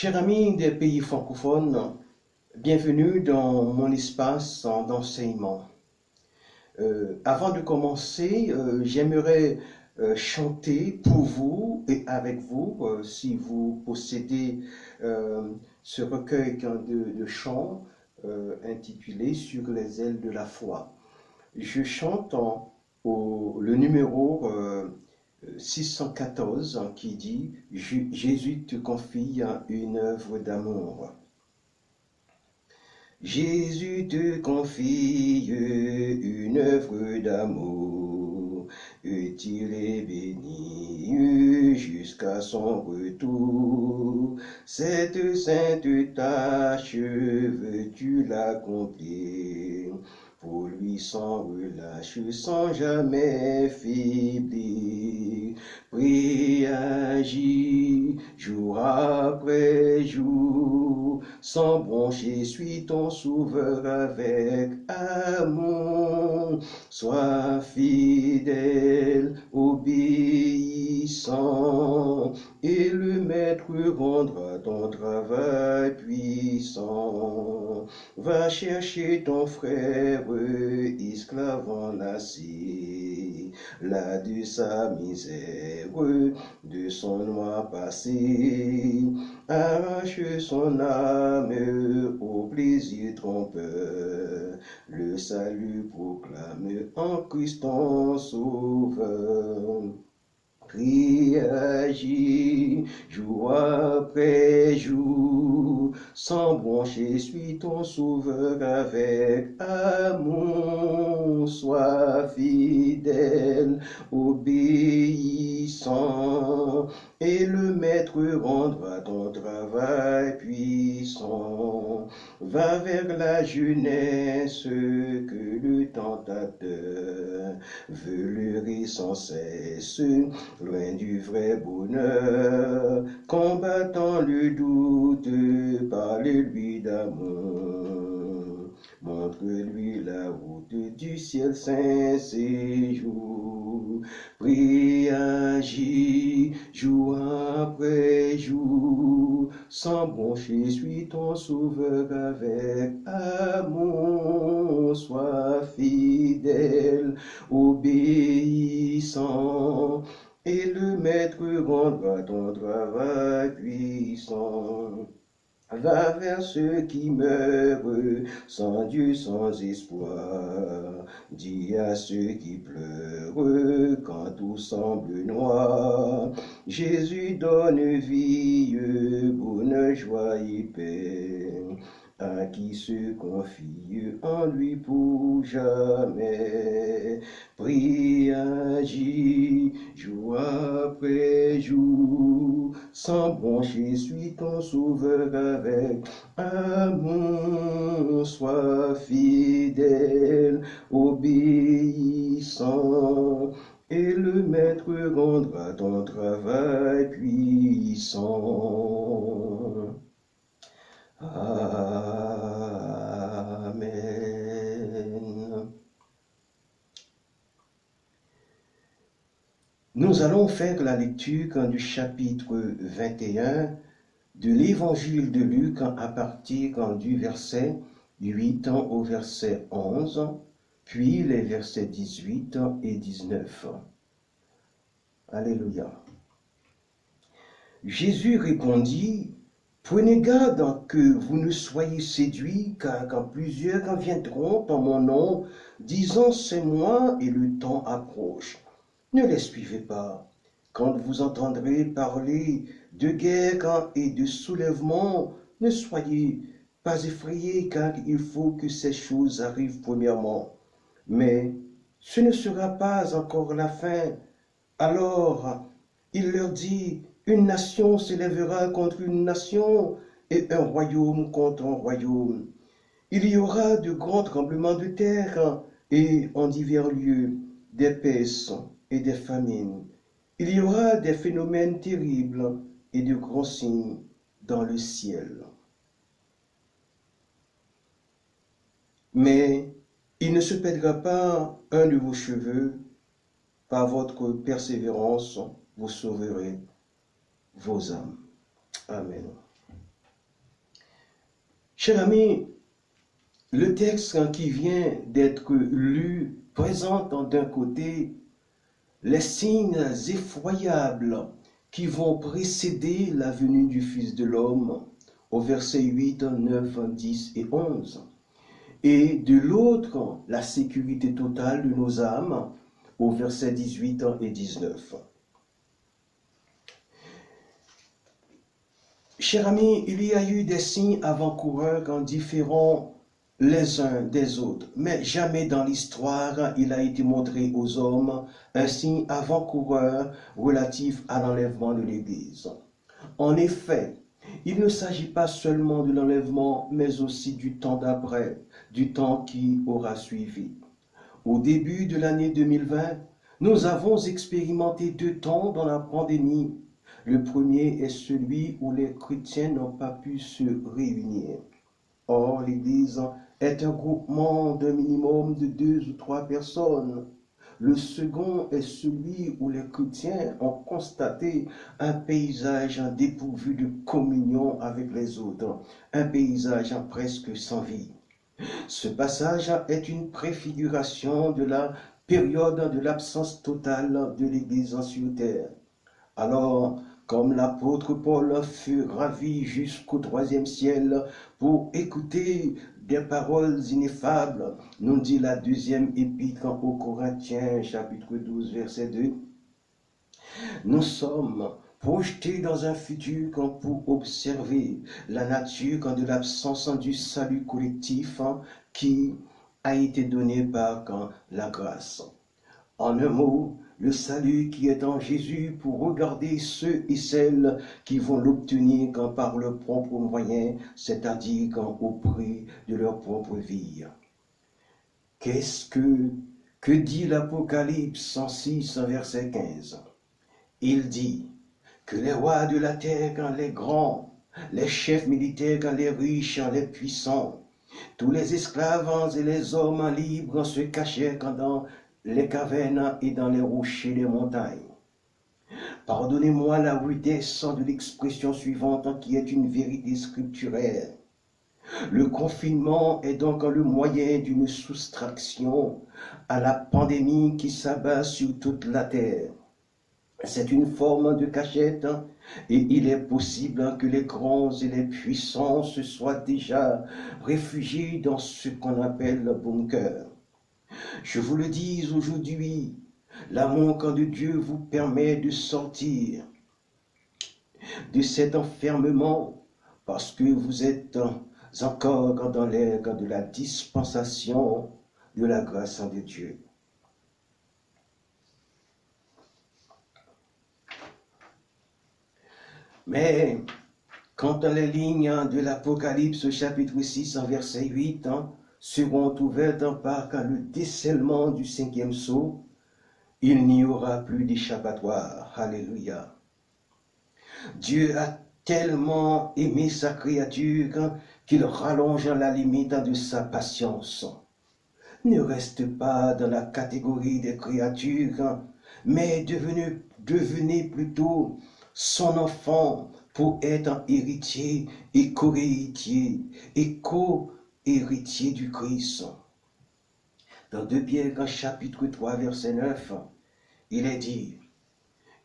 Chers amis des pays francophones, bienvenue dans mon espace d'enseignement. Avant de commencer, j'aimerais chanter pour vous et avec vous, si vous possédez ce recueil de chants intitulé Sur les ailes de la foi. Je chante le numéro 614 qui dit « Jésus te confie une œuvre d'amour ». Jésus te confie une œuvre d'amour, utile et bénie jusqu'à son retour. Cette sainte tâche veux-tu l'accomplir, pour lui sans relâche, sans jamais faiblir. Prie, agis, jour après jour, sans broncher, suis ton sauveur avec amour. Sois fidèle, obéissant, et le maître rendra ton travail puissant. Va chercher ton frère, esclave enlacé, là de sa misère, de son noir passé. Arrache son âme au plaisir trompeur, le salut proclame en Christ ton sauveur. Prie, agis, jour après jour, sans broncher, suis ton sauveur avec amour. Sois fidèle, obéissant, et le maître rendra ton travail puissant. Va vers la jeunesse que le tentateur veut leurrer sans cesse, loin du vrai bonheur, combattant le doute, parle-lui d'amour. Montre-lui la route du ciel saint séjour. Prie, agis, jour après jour, sans broncher, suis ton sauveur avec amour. Sois fidèle, obéissant, et le maître rendra ton travail puissant. Va vers ceux qui meurent, sans Dieu, sans espoir. Dis à ceux qui pleurent, quand tout semble noir. Jésus donne vie, bonheur, joie et paix, à qui se confie en lui pour jamais. Prie, agis, jour après jour, sans broncher, suis ton sauveur avec amour. Sois fidèle, obéissant, et le maître rendra ton travail puissant. Amen. Nous allons faire la lecture du chapitre 21 de l'évangile de Luc à partir du verset 8 au verset 11, puis les versets 18 et 19. Alléluia. Jésus répondit: Prenez garde que vous ne soyez séduits, car quand plusieurs viendront en mon nom, disant c'est moi et le temps approche. Ne les suivez pas. Quand vous entendrez parler de guerre et de soulèvement, ne soyez pas effrayés, car il faut que ces choses arrivent premièrement. Mais ce ne sera pas encore la fin. Alors, il leur dit: une nation s'élèvera contre une nation et un royaume contre un royaume. Il y aura de grands tremblements de terre et en divers lieux des pestes et des famines. Il y aura des phénomènes terribles et de grands signes dans le ciel. Mais il ne se perdra pas un de vos cheveux. Par votre persévérance, vous sauverez vos âmes. Amen. Cher ami, le texte qui vient d'être lu présente d'un côté les signes effroyables qui vont précéder la venue du Fils de l'homme au verset 8, 9, 10 et 11. Et de l'autre, la sécurité totale de nos âmes au verset 18 et 19. Chers amis, il y a eu des signes avant-coureurs différents les uns des autres, mais jamais dans l'histoire il a été montré aux hommes un signe avant-coureur relatif à l'enlèvement de l'Église. En effet, il ne s'agit pas seulement de l'enlèvement, mais aussi du temps d'après, du temps qui aura suivi. Au début de l'année 2020, nous avons expérimenté 2 temps dans la pandémie. Le premier est celui où les chrétiens n'ont pas pu se réunir. Or, l'Église est un groupement d'un minimum de 2 ou 3 personnes. Le second est celui où les chrétiens ont constaté un paysage dépourvu de communion avec les autres, un paysage presque sans vie. Ce passage est une préfiguration de la période de l'absence totale de l'Église sur terre. Alors, comme l'apôtre Paul fut ravi jusqu'au 3e ciel pour écouter des paroles ineffables, nous dit la 2e épître aux Corinthiens, chapitre 12, verset 2. Nous sommes projetés dans un futur pour observer la nature de l'absence du salut collectif qui a été donné par la grâce. En un mot, le salut qui est en Jésus pour regarder ceux et celles qui vont l'obtenir par leurs propres moyens, c'est-à-dire au prix de leur propre vie. Qu'est-ce que dit l'Apocalypse 106, verset 15? Il dit que les rois de la terre, les grands, les chefs militaires, les riches, les puissants, tous les esclaves et les hommes libres se cachèrent dans les cavernes et dans les rochers des montagnes. Pardonnez-moi la rudesse de l'expression suivante qui est une vérité scripturaire. Le confinement est donc le moyen d'une soustraction à la pandémie qui s'abat sur toute la terre. C'est une forme de cachette et il est possible que les grands et les puissants se soient déjà réfugiés dans ce qu'on appelle le bunker. Je vous le dis aujourd'hui, l'amour de Dieu vous permet de sortir de cet enfermement parce que vous êtes encore dans l'ère de la dispensation de la grâce de Dieu. Mais quand les lignes de l'Apocalypse chapitre 6 verset 8 seront ouvertes par le décèlement du 5e sceau, il n'y aura plus d'échappatoire. Alléluia. Dieu a tellement aimé sa créature qu'il rallonge la limite de sa patience. Ne reste pas dans la catégorie des créatures, mais devenez plutôt son enfant pour être héritier et co-héritier du Christ. Dans 2 Pierre chapitre 3 verset 9, il est dit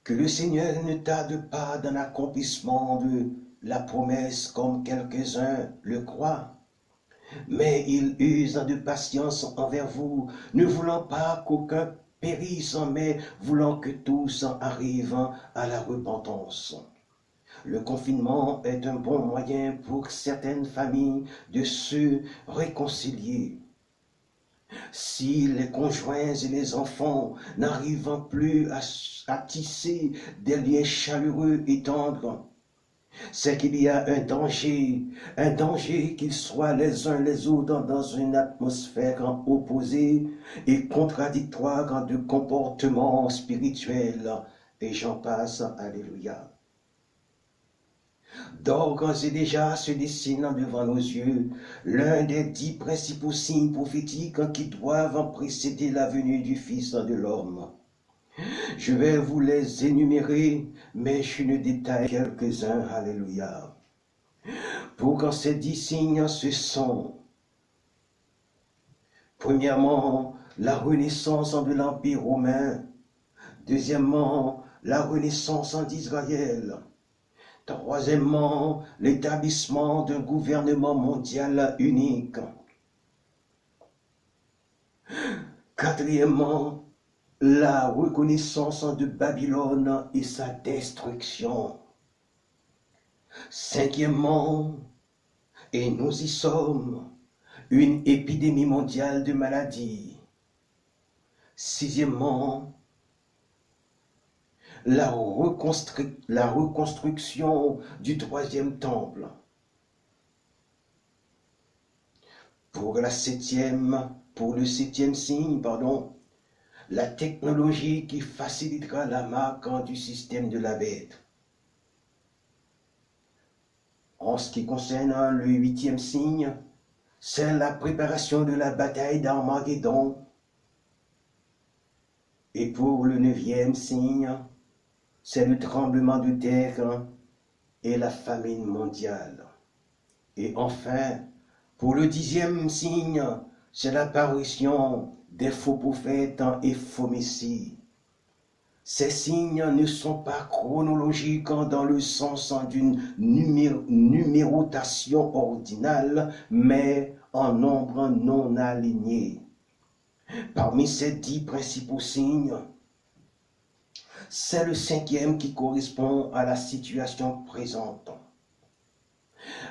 que le Seigneur ne tarde pas dans l'accomplissement de la promesse comme quelques-uns le croient, mais il use de patience envers vous, ne voulant pas qu'aucun périsse, mais voulant que tous arrivent à la repentance. Le confinement est un bon moyen pour certaines familles de se réconcilier. Si les conjoints et les enfants n'arrivent plus à tisser des liens chaleureux et tendres, c'est qu'il y a un danger qu'ils soient les uns les autres dans une atmosphère opposée et contradictoire de comportements spirituels, et j'en passe, alléluia. D'ores et déjà se dessine devant nos yeux l'un des 10 principaux signes prophétiques qui doivent précéder la venue du Fils de l'homme. Je vais vous les énumérer, mais je ne détaille quelques-uns, alléluia. pour quand ces 10 signes se sont, premièrement, la renaissance de l'Empire romain, deuxièmement, la renaissance d'Israël, troisièmement, l'établissement d'un gouvernement mondial unique, quatrièmement, la reconnaissance de Babylone et sa destruction, cinquièmement, et nous y sommes, une épidémie mondiale de maladies. Sixièmement, la reconstruction du troisième temple. Pour le septième signe, la technologie qui facilitera la marque du système de la bête. En ce qui concerne le 8e signe, c'est la préparation de la bataille d'Armageddon. Et pour le 9e signe, c'est le tremblement de terre et la famine mondiale. Et enfin, pour le 10e signe, c'est l'apparition des faux prophètes et faux messies. Ces signes ne sont pas chronologiques dans le sens d'une numérotation ordinale, mais en nombre non aligné. Parmi ces 10 principaux signes, c'est le 5e qui correspond à la situation présente.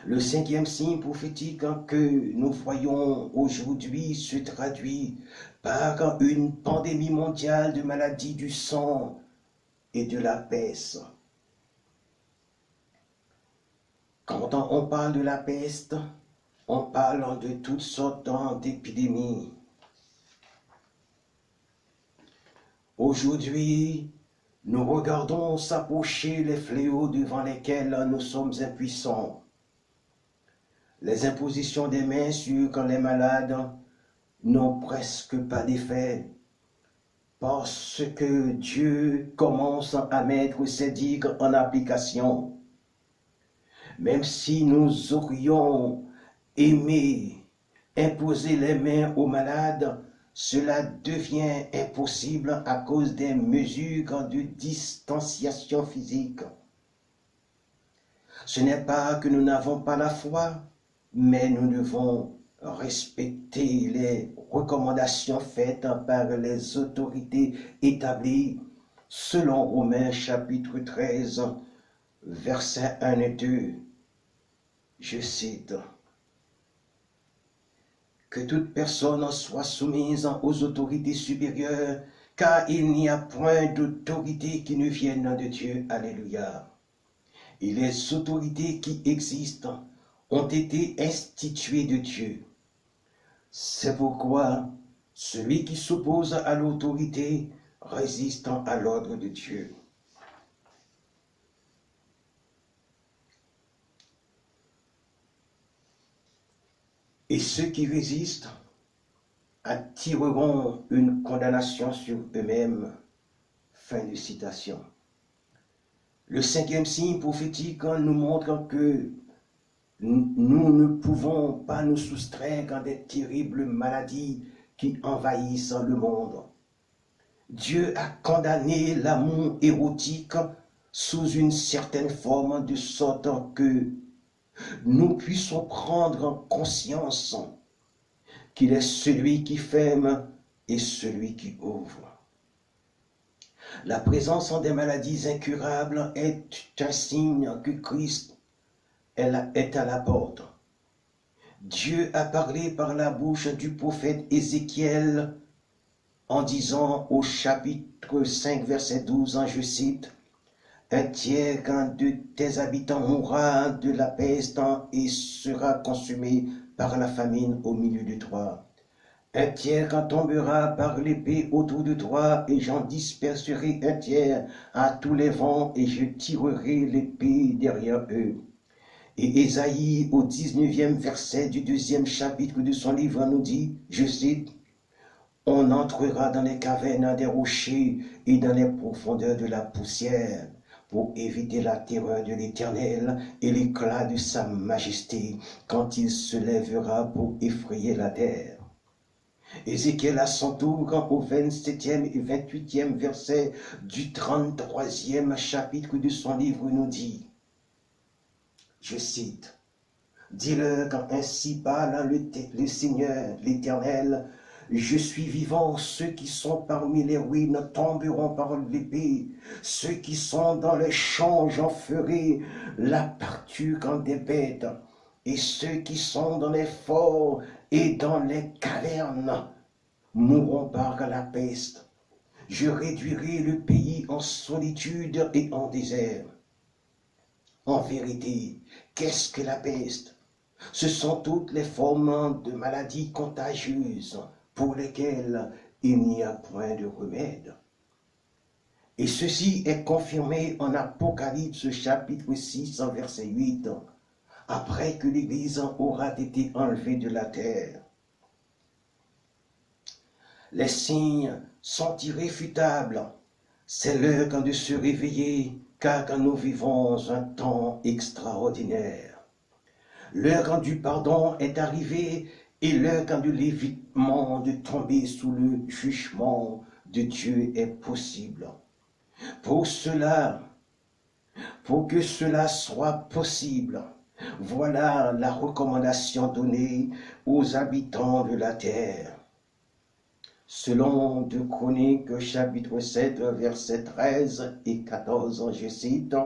Le 5e signe prophétique que nous voyons aujourd'hui se traduit par une pandémie mondiale de maladies du sang et de la peste. Quand on parle de la peste, on parle de toutes sortes d'épidémies. Aujourd'hui, nous regardons s'approcher les fléaux devant lesquels nous sommes impuissants. Les impositions des mains sur les malades n'ont presque pas d'effet, parce que Dieu commence à mettre ses digues en application. Même si nous aurions aimé imposer les mains aux malades, cela devient impossible à cause des mesures de distanciation physique. Ce n'est pas que nous n'avons pas la foi, mais nous devons respecter les recommandations faites par les autorités établies selon Romains chapitre 13, versets 1 et 2. Je cite: « Que toute personne soit soumise aux autorités supérieures, car il n'y a point d'autorité qui ne vienne de Dieu. » Alléluia. Et les autorités qui existent ont été instituées de Dieu. C'est pourquoi celui qui s'oppose à l'autorité résiste à l'ordre de Dieu. Et ceux qui résistent attireront une condamnation sur eux-mêmes. Fin de citation. Le 5e signe prophétique nous montre que nous ne pouvons pas nous soustraire des terribles maladies qui envahissent le monde. Dieu a condamné l'amour érotique sous une certaine forme, de sorte que nous puissions prendre conscience qu'il est celui qui ferme et celui qui ouvre. La présence des maladies incurables est un signe que Christ est à la porte. Dieu a parlé par la bouche du prophète Ézéchiel en disant au chapitre 5, verset 12, je cite: « Un tiers de tes habitants mourra de la peste et sera consumé par la famine au milieu de toi. Un tiers tombera par l'épée autour de toi, et j'en disperserai un tiers à tous les vents, et je tirerai l'épée derrière eux. » Et Ésaïe, au 19e verset du 2e chapitre de son livre, nous dit, je cite, « On entrera dans les cavernes des rochers et dans les profondeurs de la poussière pour éviter la terreur de l'Éternel et l'éclat de sa majesté quand il se lèvera pour effrayer la terre. Ézéchiel à son tour, au 27e et 28e verset du 33e chapitre de son livre, nous dit, je cite, « Dis-leur ainsi parle le Seigneur, l'Éternel, je suis vivant, ceux qui sont parmi les ruines tomberont par l'épée, ceux qui sont dans les champs, j'en ferai la parture des bêtes, et ceux qui sont dans les forts et dans les cavernes mourront par la peste. Je réduirai le pays en solitude et en désert. » En vérité, qu'est-ce que la peste? Ce sont toutes les formes de maladies contagieuses pour lesquelles il n'y a point de remède. Et ceci est confirmé en Apocalypse chapitre 6 verset 8, après que l'Église aura été enlevée de la terre. Les signes sont irréfutables. C'est l'heure de se réveiller, car nous vivons un temps extraordinaire. L'heure du pardon est arrivée et l'heure de l'évitement de tomber sous le jugement de Dieu est possible. Pour que cela soit possible, voilà la recommandation donnée aux habitants de la terre. Selon 2 Chroniques, chapitre 7, versets 13 et 14, je cite,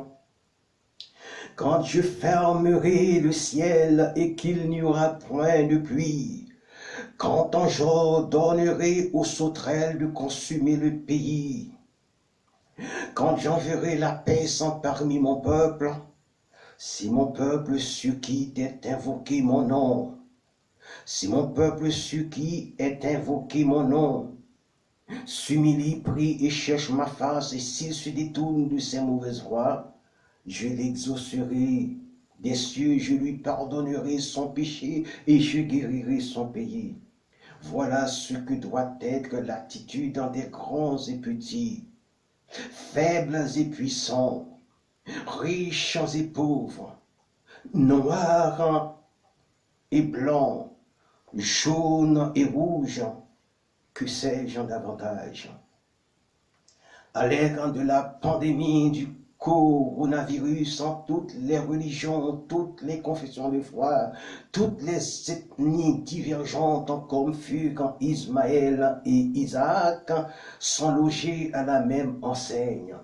« Quand je fermerai le ciel et qu'il n'y aura point de pluie, quand j'ordonnerai aux sauterelles de consumer le pays, quand j'enverrai la peste parmi mon peuple, si mon peuple sur qui est invoqué mon nom, si mon peuple sur qui est invoqué mon nom, s'humilie, prie et cherche ma face, et s'il se détourne de ses mauvaises voies, je l'exaucerai des cieux, je lui pardonnerai son péché et je guérirai son pays. » Voilà ce que doit être l'attitude des grands et petits, faibles et puissants, riches et pauvres, noirs et blancs, jaunes et rouges, que sais-je davantage. À l'ère de la pandémie du coronavirus, en toutes les religions, toutes les confessions de foi, toutes les ethnies divergentes comme furent Ismaël et Isaac sont logés à la même enseigne.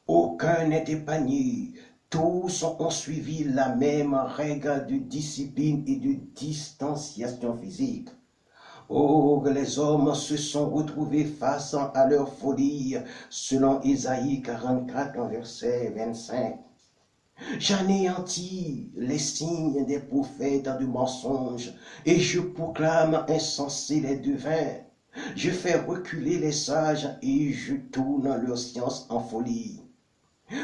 Aucun n'est épargné. Tous ont suivi la même règle de discipline et de distanciation physique. Or, les hommes se sont retrouvés face à leur folie, selon Ésaïe 44, verset 25. J'anéantis les signes des prophètes de mensonges, et je proclame insensés les devins. Je fais reculer les sages, et je tourne leur science en folie.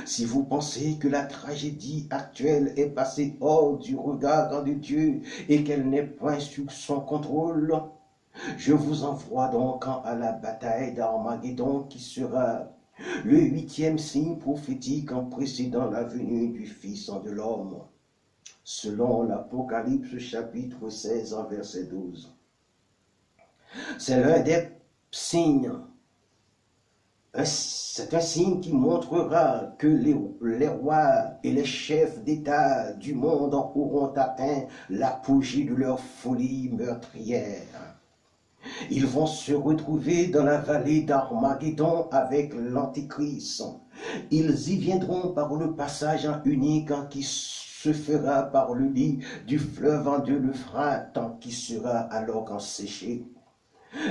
Si vous pensez que la tragédie actuelle est passée hors du regard de Dieu, et qu'elle n'est point sous son contrôle, je vous envoie donc à la bataille d'Armageddon qui sera le 8e signe prophétique en précédant la venue du Fils de l'homme, selon l'Apocalypse chapitre 16 verset 12. C'est l'un des signes. C'est un signe qui montrera que les rois et les chefs d'État du monde auront atteint l'apogée de leur folie meurtrière. Ils vont se retrouver dans la vallée d'Armageddon avec l'Antéchrist. Ils y viendront par le passage unique qui se fera par le lit du fleuve de l'Euphrate qui sera alors séché.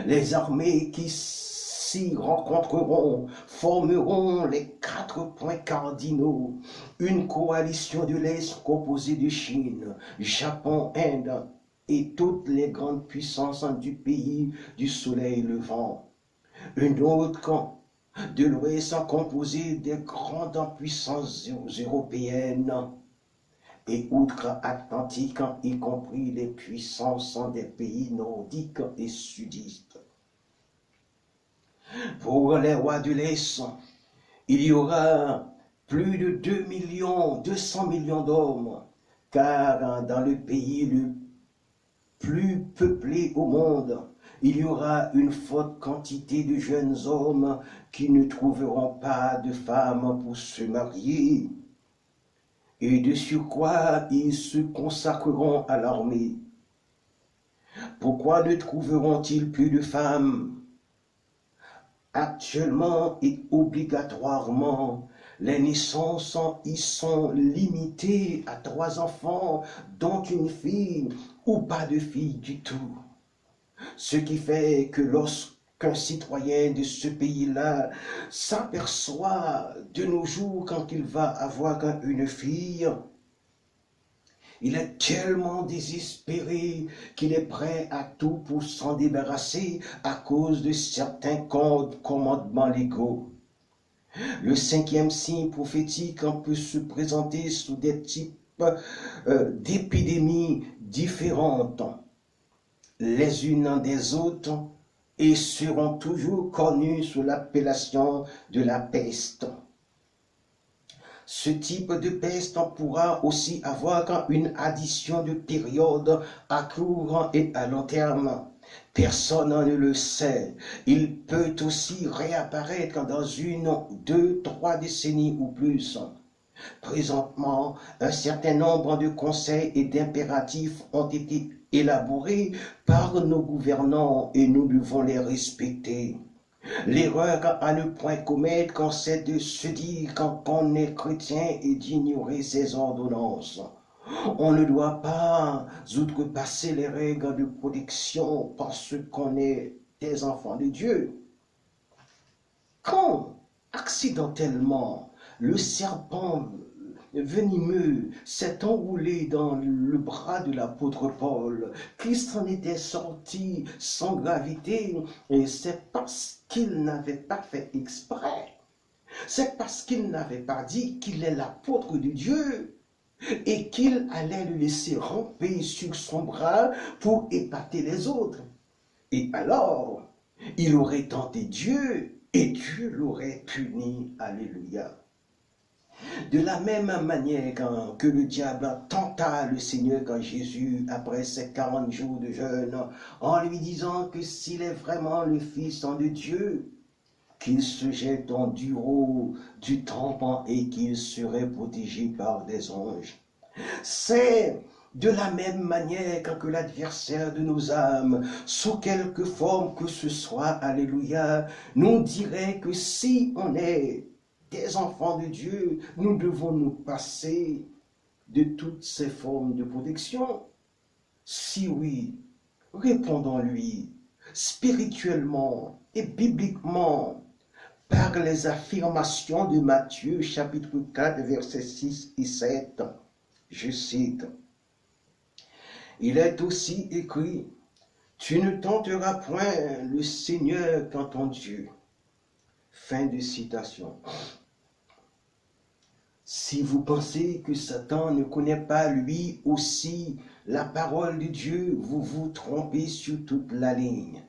Les armées qui s'y rencontreront formeront les 4 points cardinaux, une coalition de l'Est composée de Chine, Japon, Inde, et toutes les grandes puissances du pays du soleil levant. Une autre de l'Ouest composée des grandes puissances européennes et outre-Atlantique, y compris les puissances des pays nordiques et sudistes. Pour les rois de l'Est, il y aura plus de 200 millions d'hommes, car dans le pays le plus peuplé au monde, il y aura une forte quantité de jeunes hommes qui ne trouveront pas de femmes pour se marier. Et de surcroît, ils se consacreront à l'armée. Pourquoi ne trouveront-ils plus de femmes? Actuellement et obligatoirement, les naissances y sont limitées à 3 enfants, dont une fille ou pas de fille du tout. Ce qui fait que lorsqu'un citoyen de ce pays-là s'aperçoit de nos jours quand il va avoir une fille, il est tellement désespéré qu'il est prêt à tout pour s'en débarrasser à cause de certains commandements légaux. Le 5e signe prophétique peut se présenter sous des types d'épidémies différentes, les unes des autres, et seront toujours connues sous l'appellation de la peste. Ce type de peste pourra aussi avoir une addition de périodes à court et à long terme. Personne ne le sait. Il peut aussi réapparaître dans 1, 2, 3 décennies ou plus. Présentement, un certain nombre de conseils et d'impératifs ont été élaborés par nos gouvernants et nous devons les respecter. L'erreur à ne point commettre, c'est de se dire qu'on est chrétien et d'ignorer ses ordonnances. On ne doit pas outrepasser les règles de protection parce qu'on est des enfants de Dieu. Quand, accidentellement, le serpent venimeux s'est enroulé dans le bras de l'apôtre Paul, Christ en était sorti sans gravité, et c'est parce qu'il n'avait pas fait exprès. C'est parce qu'il n'avait pas dit qu'il est l'apôtre de Dieu et qu'il allait le laisser ramper sur son bras pour épater les autres. Et alors, il aurait tenté Dieu et Dieu l'aurait puni. Alléluia. De la même manière que le diable tenta le Seigneur quand Jésus, après ses 40 jours de jeûne, en lui disant que s'il est vraiment le Fils de Dieu, qu'il se jette en haut du temple et qu'il serait protégé par des anges. C'est de la même manière que l'adversaire de nos âmes, sous quelque forme que ce soit, alléluia, nous dirait que si on est des enfants de Dieu, nous devons nous passer de toutes ces formes de protection. Si oui, répondons-lui spirituellement et bibliquement par les affirmations de Matthieu chapitre 4 versets 6 et 7. Je cite, « Il est aussi écrit, tu ne tenteras point le Seigneur ton Dieu. » Fin de citation. Si vous pensez que Satan ne connaît pas lui aussi la parole de Dieu, vous vous trompez sur toute la ligne.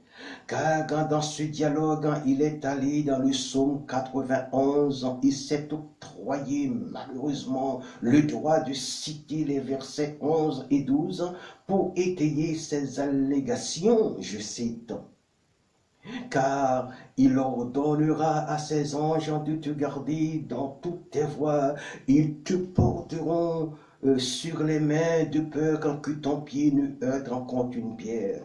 Car dans ce dialogue, il est allé dans le psaume 91, il s'est octroyé malheureusement le droit de citer les versets 11 et 12 pour étayer ses allégations, je cite. Car il ordonnera à ses anges de te garder dans toutes tes voies, ils te porteront sur les mains de peur que ton pied ne heurte contre une pierre.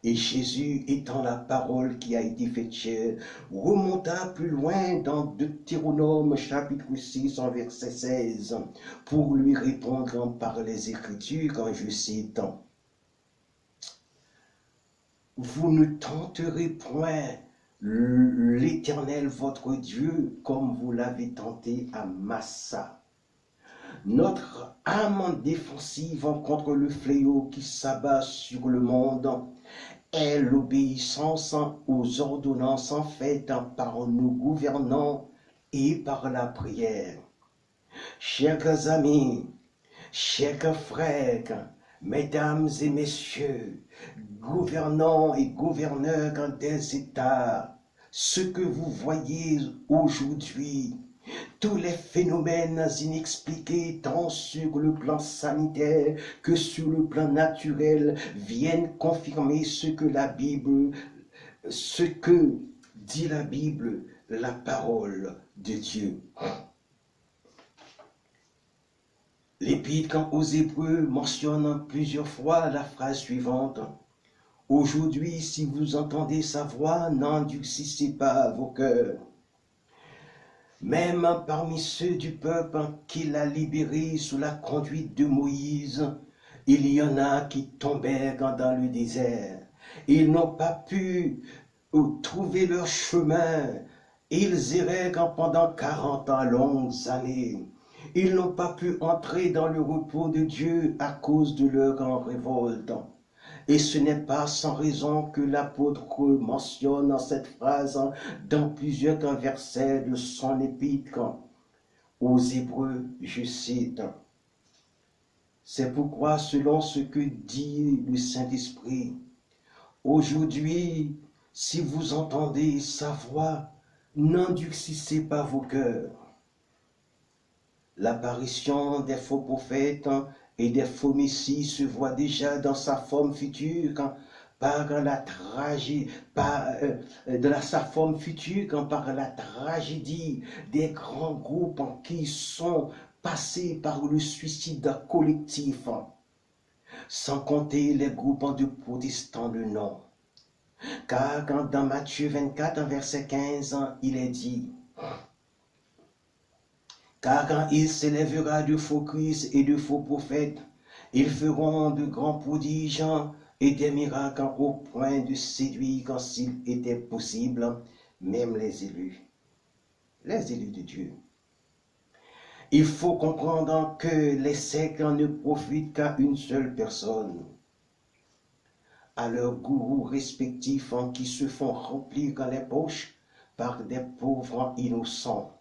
Et Jésus, étant la parole qui a été faite chair, remonta plus loin dans Deutéronome chapitre 6 en verset 16 pour lui répondre par les Écritures quand je cite. Vous ne tenterez point l'Éternel votre Dieu comme vous l'avez tenté à Massa. Notre âme défensive contre le fléau qui s'abat sur le monde est l'obéissance aux ordonnances faites par nos gouvernants et par la prière. Chers amis, chers frères, mesdames et messieurs, gouvernants et gouverneurs des États, ce que vous voyez aujourd'hui Tous les phénomènes inexpliqués, tant sur le plan sanitaire que sur le plan naturel, viennent confirmer ce que dit la Bible, la parole de Dieu. L'Épître aux Hébreux mentionne plusieurs fois la phrase suivante. Aujourd'hui, si vous entendez sa voix, n'endurcissez pas vos cœurs. Même parmi ceux du peuple qu'il a libérés sous la conduite de Moïse, il y en a qui tombèrent dans le désert. Ils n'ont pas pu trouver leur chemin. Ils errèrent pendant 40 ans, longues années. Ils n'ont pas pu entrer dans le repos de Dieu à cause de leur révolte. Et ce n'est pas sans raison que l'apôtre mentionne cette phrase dans plusieurs versets de son épître aux Hébreux, je cite. C'est pourquoi, selon ce que dit le Saint-Esprit, aujourd'hui, si vous entendez sa voix, n'endurcissez pas vos cœurs. L'apparition des faux prophètes et des faux messies se voit déjà dans sa forme future par la tragédie des grands groupes qui sont passés par le suicide collectif, sans compter les groupes de protestants de nom. Car dans Matthieu 24, verset 15, il est dit: car quand il s'élèvera de faux Christ et de faux prophètes, ils feront de grands prodiges et des miracles au point de séduire, s'il était possible, même les élus de Dieu. Il faut comprendre que les sectes ne profitent qu'à une seule personne, à leurs gourous respectifs qui se font remplir les poches par des pauvres innocents.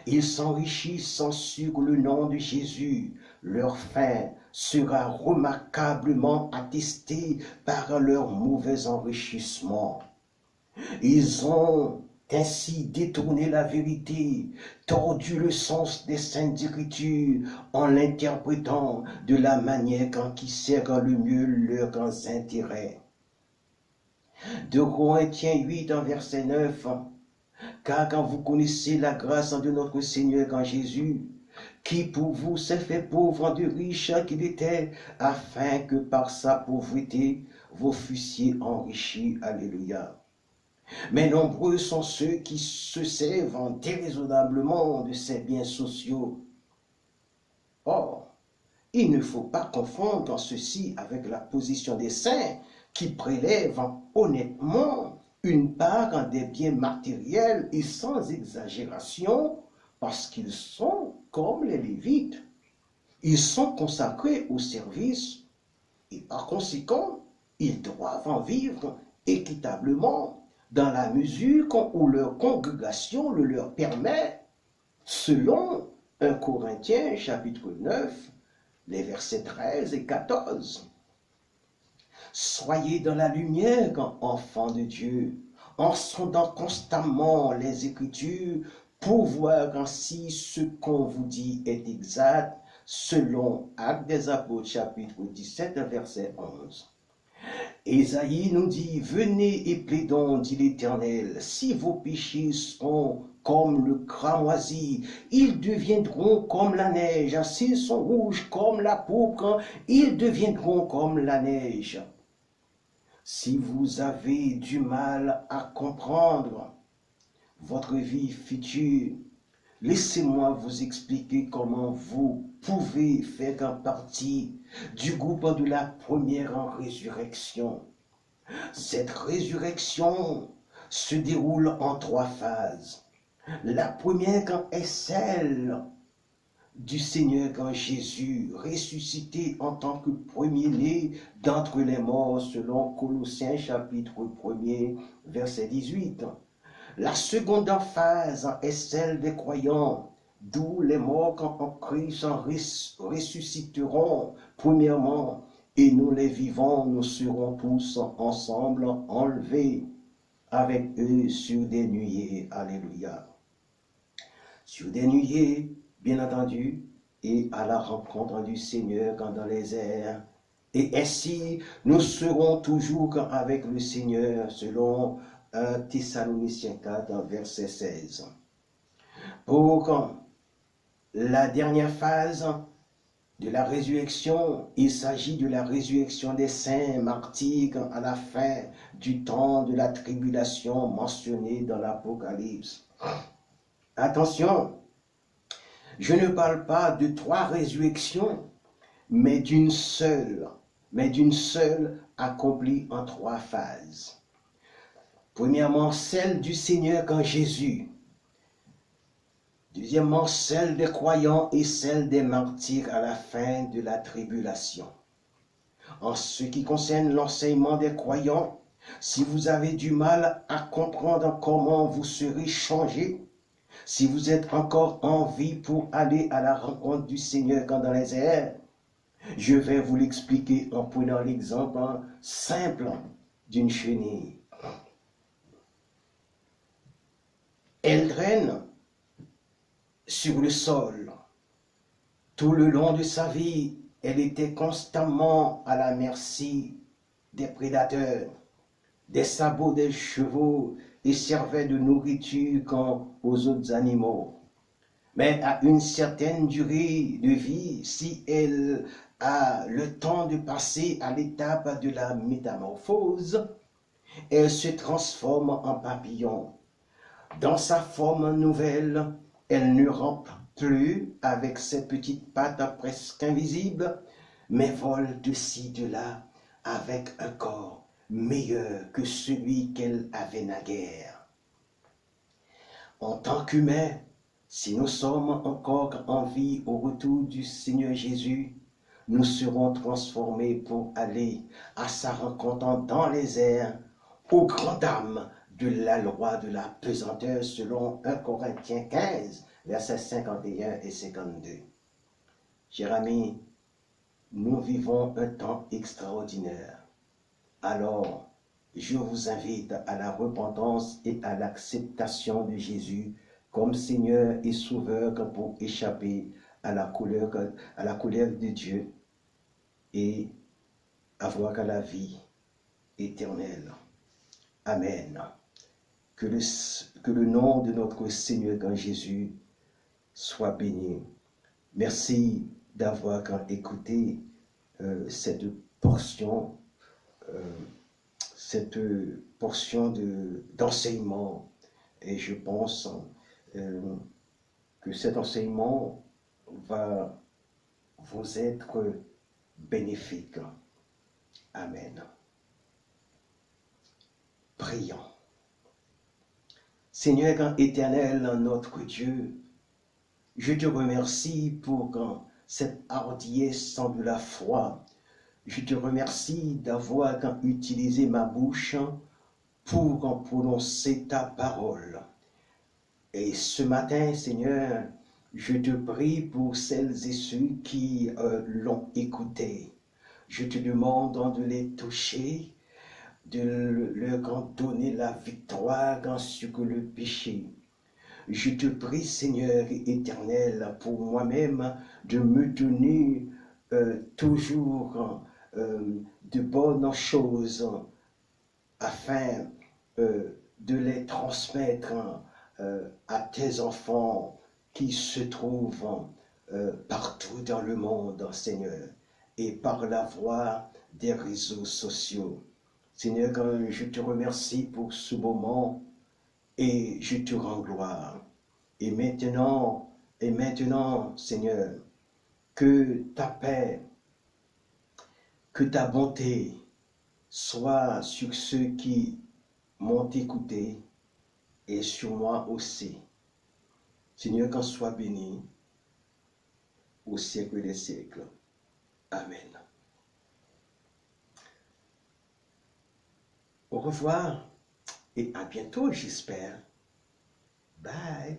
Ils s'enrichissent sur le nom de Jésus. Leur fin sera remarquablement attestée par leur mauvais enrichissement. Ils ont ainsi détourné la vérité, tordu le sens des Saintes Écritures en l'interprétant de la manière qui sert le mieux leurs intérêts. De Corinthiens 8, verset 9. Car quand vous connaissez la grâce de notre Seigneur en Jésus, qui pour vous s'est fait pauvre de riche qu'il était, afin que par sa pauvreté vous fussiez enrichis. Alléluia. Mais nombreux sont ceux qui se servent déraisonnablement de ces biens sociaux. Or, il ne faut pas confondre ceci avec la position des saints qui prélèvent honnêtement une part des biens matériels et sans exagération, parce qu'ils sont comme les Lévites. Ils sont consacrés au service et par conséquent, ils doivent en vivre équitablement dans la mesure où leur congrégation le leur permet, selon 1 Corinthiens chapitre 9, les versets 13 et 14. Soyez dans la lumière, enfants de Dieu, en sondant constamment les Écritures pour voir si ce qu'on vous dit est exact, selon Actes des Apôtres, chapitre 17, verset 11. Ésaïe nous dit: venez et plaidons, dit l'Éternel, si vos péchés sont comme le cramoisi, ils deviendront comme la neige. S'ils sont rouges comme la pourpre, ils deviendront comme la neige. Si vous avez du mal à comprendre votre vie future, laissez-moi vous expliquer comment vous pouvez faire partie du groupe de la première résurrection. Cette résurrection se déroule en 3 phases. La première est celle du Seigneur Jésus, ressuscité en tant que premier-né d'entre les morts, selon Colossiens chapitre 1er, verset 18. La seconde phase est celle des croyants, d'où les morts en Christ ressusciteront premièrement, et nous les vivants, nous serons tous ensemble enlevés avec eux sur des nuées. Alléluia. sur des nuées, bien entendu, et à la rencontre du Seigneur quand dans les airs. Et ainsi, nous serons toujours avec le Seigneur, selon 1 Thessaloniciens 4, verset 16. Pour la dernière phase de la résurrection, il s'agit de la résurrection des saints martyrs à la fin du temps de la tribulation mentionnée dans l'Apocalypse. Attention, je ne parle pas de 3 résurrections, mais d'une seule accomplie en 3 phases. Premièrement, celle du Seigneur quand Jésus. Deuxièmement, celle des croyants et celle des martyrs à la fin de la tribulation. En ce qui concerne l'enseignement des croyants, si vous avez du mal à comprendre comment vous serez changés, si vous êtes encore en vie pour aller à la rencontre du Seigneur quand dans les airs, je vais vous l'expliquer en prenant l'exemple simple d'une chenille. Elle traîne sur le sol. Tout le long de sa vie, elle était constamment à la merci des prédateurs, des sabots des chevaux et servait de nourriture comme aux autres animaux. Mais à une certaine durée de vie, si elle a le temps de passer à l'étape de la métamorphose, elle se transforme en papillon. Dans sa forme nouvelle, elle ne rampe plus avec ses petites pattes presque invisibles, mais vole de ci, de là, avec un corps meilleur que celui qu'elle avait naguère. En tant qu'humains, si nous sommes encore en vie au retour du Seigneur Jésus, nous serons transformés pour aller à sa rencontre dans les airs, aux grandes dames de la loi de la pesanteur, selon 1 Corinthiens 15, versets 51 et 52. Chers amis, nous vivons un temps extraordinaire. Alors, je vous invite à la repentance et à l'acceptation de Jésus comme Seigneur et Sauveur pour échapper à la colère de Dieu et avoir la vie éternelle. Amen. Que le nom de notre Seigneur quand Jésus soit béni. Merci d'avoir écouté cette portion d'enseignement, et je pense que cet enseignement va vous être bénéfique. Amen. Prions. Seigneur éternel, notre Dieu, je te remercie pour cette hardiesse de la foi. Je te remercie d'avoir utilisé ma bouche pour prononcer ta parole. Et ce matin, Seigneur, je te prie pour celles et ceux qui l'ont écouté. Je te demande de les toucher, de leur donner la victoire sur le péché. Je te prie, Seigneur éternel, pour moi-même, de me donner toujours de bonnes choses afin de les transmettre à tes enfants qui se trouvent partout dans le monde, Seigneur, et par la voie des réseaux sociaux. Seigneur, je te remercie pour ce moment et je te rends gloire. Et maintenant, Seigneur, que ta paix, que ta bonté soit sur ceux qui m'ont écouté et sur moi aussi. Seigneur, qu'en soit béni au siècle des siècles. Amen. Au revoir et à bientôt, j'espère. Bye.